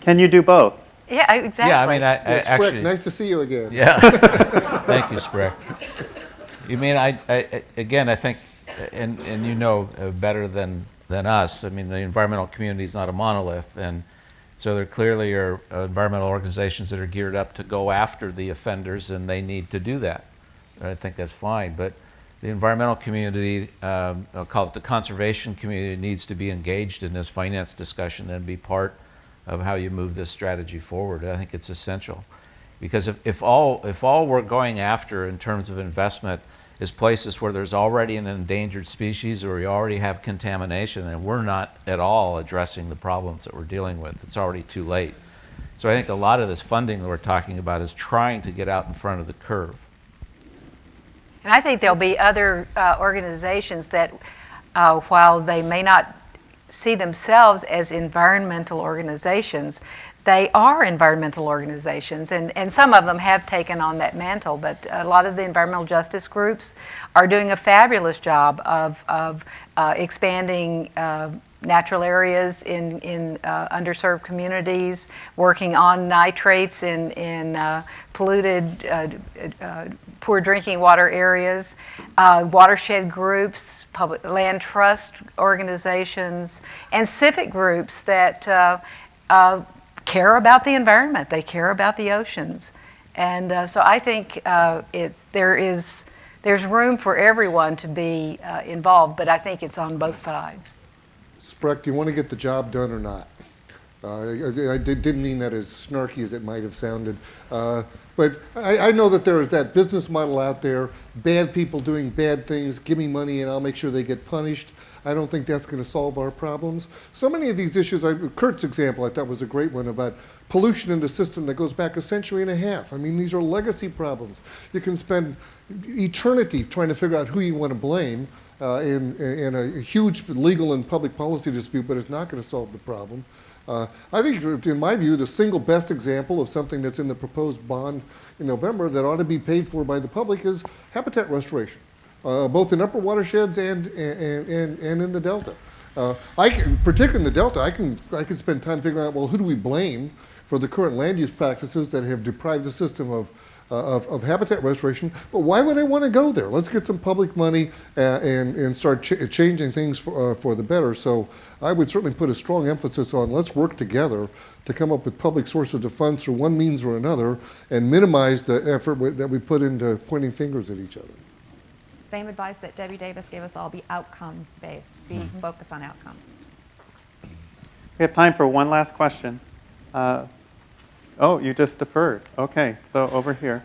Can you do both? Yeah, exactly. Yeah, I mean, I Sprick, actually. nice to see you again. Yeah. Thank you, Sprick. You mean, I think, and you know better than us, I mean, the environmental community is not a monolith, and so there clearly are environmental organizations that are geared up to go after the offenders, and they need to do that. I think that's fine, but the environmental community, I'll call it the conservation community, needs to be engaged in this finance discussion and be part of how you move this strategy forward. I think it's essential, because if all we're going after in terms of investment is places where there's already an endangered species or we already have contamination, and we're not at all addressing the problems that we're dealing with, it's already too late. So I think a lot of this funding that we're talking about is trying to get out in front of the curve. And I think there'll be other organizations that, while they may not see themselves as environmental organizations, they are environmental organizations, and some of them have taken on that mantle, but a lot of the environmental justice groups are doing a fabulous job of expanding natural areas in underserved communities, working on nitrates in polluted, poor drinking water areas, watershed groups, public land trust organizations, and civic groups that care about the environment. They care about the oceans, and so I think there's room for everyone to be involved, but I think it's on both sides. Spreck, do you want to get the job done or not? I didn't mean that as snarky as it might have sounded. But I know that there is that business model out there, bad people doing bad things, give me money and I'll make sure they get punished. I don't think that's going to solve our problems. So many of these issues, Kurt's example I thought was a great one about pollution in the system that goes back a century and a half. I mean, these are legacy problems. You can spend eternity trying to figure out who you want to blame in a huge legal and public policy dispute, but it's not going to solve the problem. I think, in my view, the single best example of something that's in the proposed bond in November that ought to be paid for by the public is habitat restoration, both in upper watersheds and in the Delta. Particularly in the Delta, I can spend time figuring out, well, who do we blame for the current land use practices that have deprived the system of habitat restoration, but why would I want to go there? Let's get some public money and start changing things for the better. So I would certainly put a strong emphasis on let's work together to come up with public sources of funds through one means or another and minimize the effort that we put into pointing fingers at each other. Same advice that Debbie Davis gave us all, be outcomes based, be focused on outcomes. We have time for one last question. Oh, you just deferred. Okay, so over here.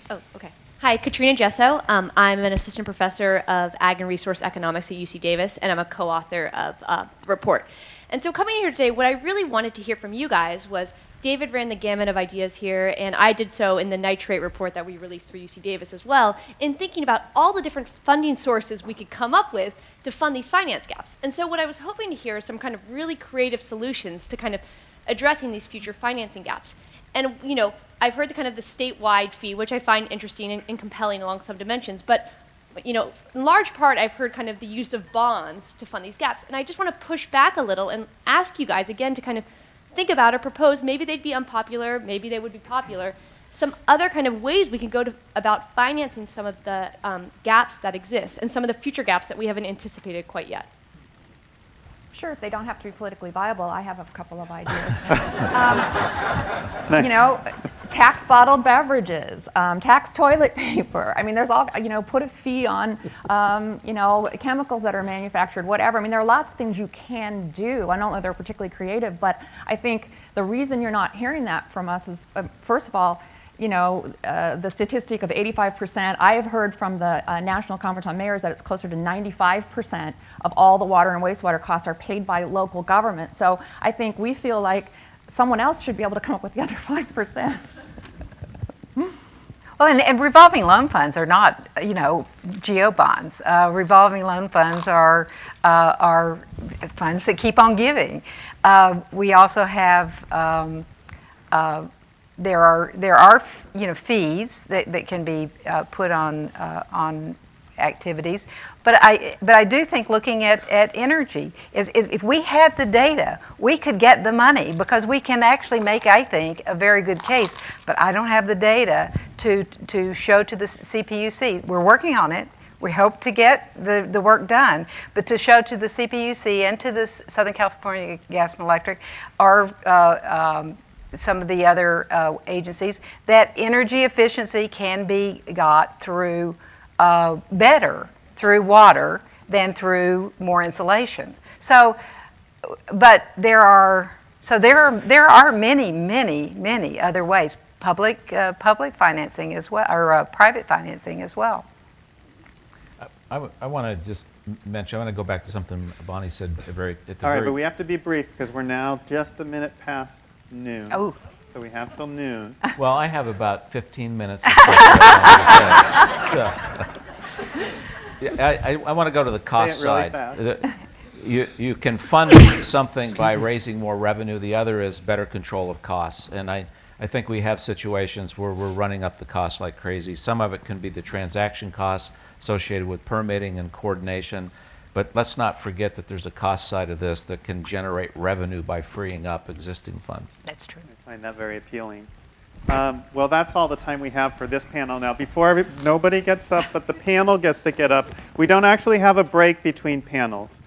Oh, okay. Hi, Katrina Gesso. I'm an assistant professor of Ag and Resource Economics at UC Davis, and I'm a co-author of the report. And so coming here today, what I really wanted to hear from you guys was David ran the gamut of ideas here, and I did so in the nitrate report that we released for UC Davis as well, in thinking about all the different funding sources we could come up with to fund these finance gaps. And so what I was hoping to hear is some kind of really creative solutions to kind of addressing these future financing gaps. And, you know, I've heard the kind of the statewide fee, which I find interesting and compelling along some dimensions, but, you know, in large part, I've heard kind of the use of bonds to fund these gaps. And I just want to push back a little and ask you guys again to kind of think about or propose, maybe they'd be unpopular, maybe they would be popular, some other kind of ways we can go about financing some of the gaps that exist and some of the future gaps that we haven't anticipated quite yet. Sure, if they don't have to be politically viable, I have a couple of ideas. You know, tax bottled beverages, tax toilet paper. I mean, there's all, you know, put a fee on, you know, chemicals that are manufactured, whatever. I mean, there are lots of things you can do. I don't know if they're particularly creative, but I think the reason you're not hearing that from us is, first of all, you know, the statistic of 85%, I have heard from the National Conference on Mayors that it's closer to 95% of all the water and wastewater costs are paid by local government. So I think we feel like someone else should be able to come up with the other 5%. Well, and revolving loan funds are not, you know, Geo Bonds. Revolving loan funds are funds that keep on giving. We also have there are you know, fees that can be put on activities, but I do think looking at energy is if we had the data, we could get the money because we can actually make, I think, a very good case. But I don't have the data to show to the CPUC. We're working on it. We hope to get the work done, but to show to the CPUC and to the Southern California Gas and Electric or some of the other agencies that energy efficiency can be got through better through water than through more insulation. So, but there are many other ways, public financing as well, or private financing as well. I want to just mention, I want to go back to something Bonnie said All right, but we have to be brief because we're now just a minute past noon. Oh. So we have till noon. Well, I have about 15 minutes. I want to go to the cost side. You can fund something by raising more revenue. The other is better control of costs. And I think we have situations where we're running up the costs like crazy. Some of it can be the transaction costs associated with permitting and coordination. But let's not forget that there's a cost side of this that can generate revenue by freeing up existing funds. That's true. I find that very appealing. Well, that's all the time we have for this panel now. Before nobody gets up, but the panel gets to get up. We don't actually have a break between panels.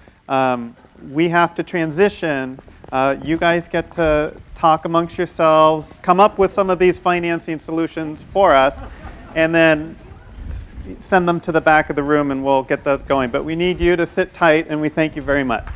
We have to transition. You guys get to talk amongst yourselves, come up with some of these financing solutions for us, and then send them to the back of the room and we'll get those going. But we need you to sit tight, and we thank you very much.